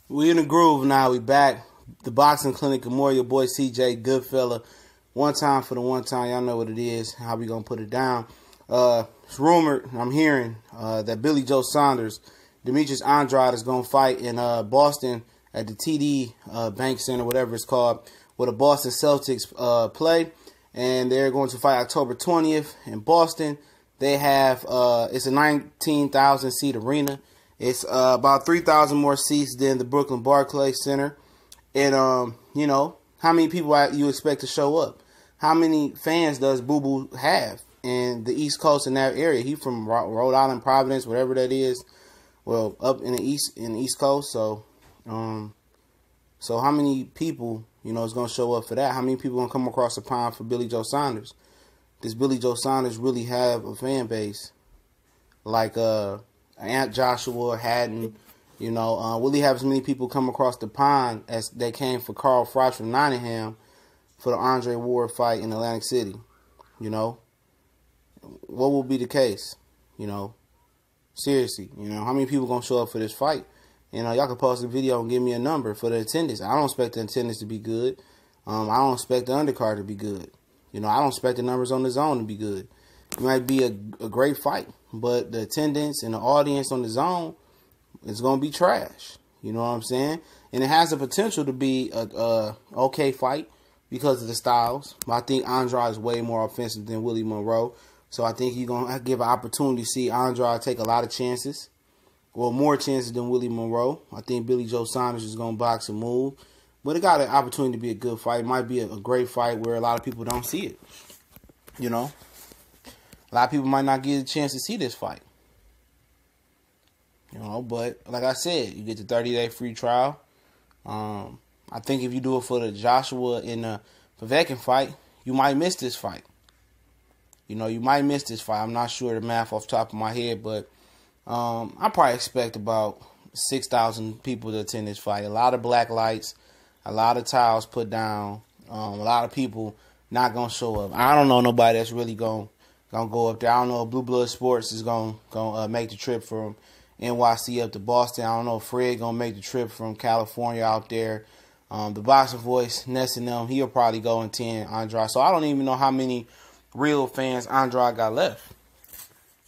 We in the groove now. We back. The Boxing Clinic, Your boy CJ Goodfella. One time for the one time. Y'all know what it is. How we gonna put it down? It's rumored, I'm hearing, that Billy Joe Saunders, Demetrius Andrade is gonna fight in Boston at the TD Bank Center, whatever it's called, where the Boston Celtics play, and they're going to fight October 20th in Boston. They have it's a 19,000 seat arena. It's about 3,000 more seats than the Brooklyn Barclays Center. And, you know, how many people you expect to show up? How many fans does Boo Boo have in the East Coast in that area? He from Rhode Island, Providence, whatever that is. Well, up in the East Coast. So, so how many people, you know, is going to show up for that? How many people going to come across the pond for Billy Joe Saunders? Does Billy Joe Saunders really have a fan base like Aunt Joshua, Haddon, you know? Will he have as many people come across the pond as they came for Carl Froch from Nottingham for the Andrade Ward fight in Atlantic City? You know, what will be the case? You know, seriously, you know, how many people going to show up for this fight? You know, y'all can post a video and give me a number for the attendance. I don't expect the attendance to be good. I don't expect the undercard to be good. You know, I don't expect the numbers on the zone to be good. It might be a great fight, but the attendance and the audience on the zone is going to be trash. You know what I'm saying? And it has the potential to be a okay fight because of the styles. But I think Andrade is way more offensive than Willie Monroe. So I think you're going to give an opportunity to see Andrade take a lot of chances. Well, more chances than Willie Monroe. I think Billy Joe Saunders is going to box and move. But it got an opportunity to be a good fight. It might be a great fight where a lot of people don't see it. You know? A lot of people might not get a chance to see this fight. You know, but like I said, you get the 30-day free trial. I think if you do it for the Joshua and the Povetkin fight, you might miss this fight. You know, you might miss this fight. I'm not sure the math off the top of my head, but I probably expect about 6,000 people to attend this fight. A lot of black lights, a lot of towels put down, a lot of people not going to show up. I don't know nobody that's really going to go up there. I don't know if Blue Blood Sports is going to make the trip from NYC up to Boston. I don't know if Fred going to make the trip from California out there. The Boxing Voice, Ness and them, he'll probably go and attend Andrade. So I don't even know how many real fans Andrade got left.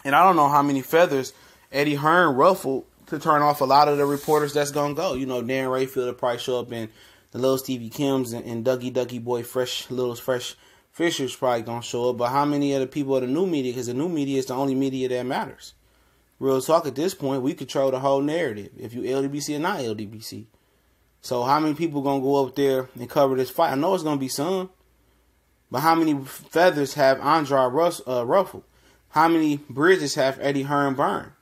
And I don't know how many feathers Eddie Hearn ruffled to turn off a lot of the reporters that's going to go. You know, Darren Rayfield will probably show up, and the little Stevie Kims and Dougie Boy Fresh Fisher's probably going to show up. But how many of the people of the new media? Because the new media is the only media that matters. Real talk, at this point, we control the whole narrative, if you LDBC or not LDBC. So how many people going to go up there and cover this fight? I know it's going to be some. But how many feathers have Andrade ruffled? How many bridges have Eddie Hearn burned?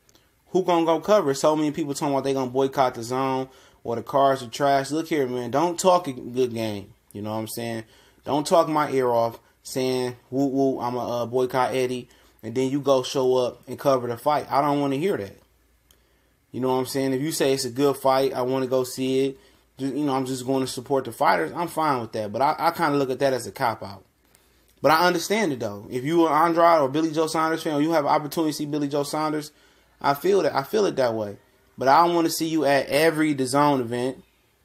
Who going to go cover it? So many people talking about they going to boycott the zone or the cars are trash. Look here, man. Don't talk a good game. You know what I'm saying? Don't talk my ear off saying, woo, woo, I'm going to boycott Eddie. And then you go show up and cover the fight. I don't want to hear that. You know what I'm saying? If you say it's a good fight, I want to go see it. You know, I'm just going to support the fighters. I'm fine with that. But I kind of look at that as a cop-out. But I understand it, though. If you are Andrade or Billy Joe Saunders fan, or you have an opportunity to see Billy Joe Saunders, I feel that. I feel it that way. But I don't want to see you at every DAZN event.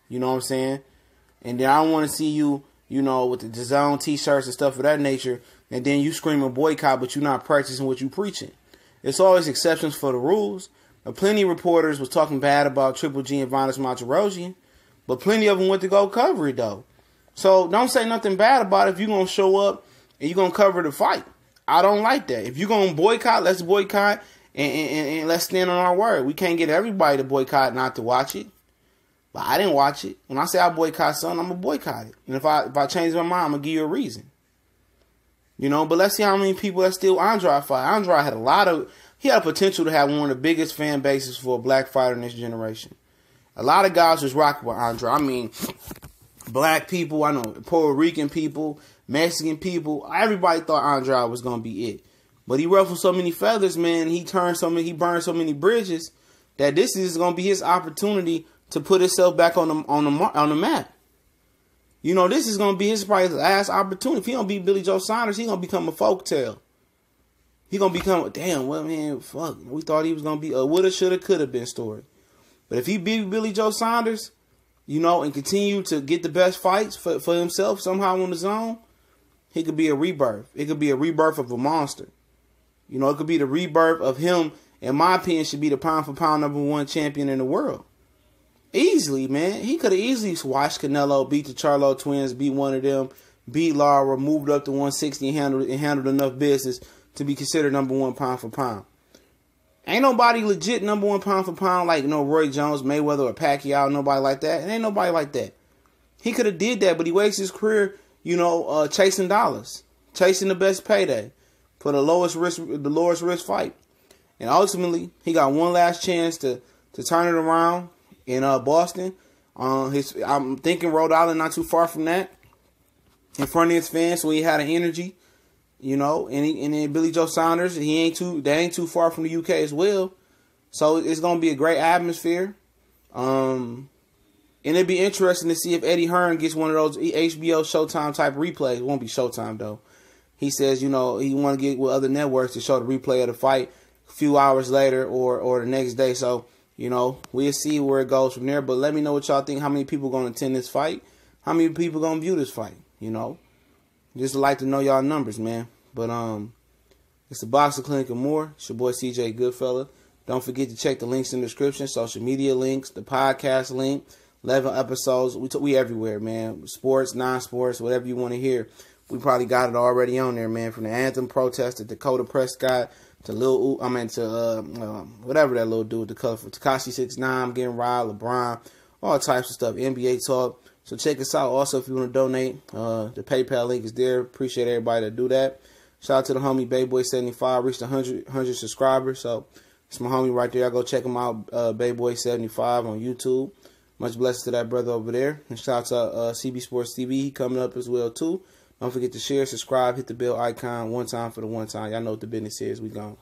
You know what I'm saying? And then I don't want to see you, you know, with the DAZN t-shirts and stuff of that nature. And then you scream a boycott, but you're not practicing what you're preaching. It's always exceptions for the rules. Plenty of reporters was talking bad about Triple G and Vanis Monterosian. But plenty of them went to go cover it, though. So don't say nothing bad about it if you're going to show up and you're going to cover the fight. I don't like that. If you're going to boycott, let's boycott and let's stand on our word. We can't get everybody to boycott not to watch it. But I didn't watch it. When I say I boycott something, I'm going to boycott it. And if I change my mind, I'm going to give you a reason. You know, but let's see how many people that still Andrade fight. Andrade had he had potential to have one of the biggest fan bases for a black fighter in this generation. A lot of guys was rocking with Andrade. I mean, black people, I know, Puerto Rican people, Mexican people, everybody thought Andrade was going to be it. But he ruffled so many feathers, man. He burned so many bridges that this is going to be his opportunity to put himself back on the map. You know, this is going to be his probably last opportunity. If he don't beat Billy Joe Saunders, he's going to become a folktale. He going to become, damn, well, man, fuck. We thought he was going to be a woulda, shoulda, coulda been story. But if he beat Billy Joe Saunders, and continue to get the best fights for himself somehow on his own, he could be a rebirth. It could be a rebirth of a monster. It could be the rebirth of him. In my opinion, should be the pound for pound #1 champion in the world. Easily, man. He could have easily watched Canelo beat the Charlo twins, beat one of them, beat Lara, moved up to 160 and handled enough business to be considered #1 pound for pound. Ain't nobody legit #1 pound for pound like Roy Jones, Mayweather, or Pacquiao. Nobody like that. It ain't nobody like that. He could have did that, but he wasted his career, chasing dollars, chasing the best payday for the lowest risk fight. And ultimately, he got one last chance to turn it around in Boston. I'm thinking Rhode Island, not too far from that, in front of his fans, so he had an energy, and then Billy Joe Saunders, they ain't too far from the UK as well, so it's gonna be a great atmosphere. And it'd be interesting to see if Eddie Hearn gets one of those HBO Showtime type replays. It won't be Showtime though. He says, he want to get with other networks to show the replay of the fight a few hours later or the next day. So, we'll see where it goes from there. But let me know what y'all think. How many people going to attend this fight? How many people going to view this fight? Just like to know y'all numbers, man. But it's the Boxing Clinic and more. It's your boy CJ Goodfella. Don't forget to check the links in the description. Social media links, the podcast link, 11 episodes. We everywhere, man. Sports, non-sports, whatever you want to hear. We probably got it already on there, man. From the Anthem protest to Dakota Prescott to whatever that little dude with the color for Tekashi 6ix9ine getting riled, LeBron, all types of stuff, NBA talk. So check us out. Also, if you want to donate, the PayPal link is there. Appreciate everybody that do that. Shout out to the homie Bayboy75, reached 100 subscribers. So it's my homie right there. I go check him out, Bayboy75 on YouTube. Much blessings to that brother over there. And shout out to CB Sports TV. He coming up as well too. Don't forget to share, subscribe, hit the bell icon one time for the one time. Y'all know what the business is. We gone.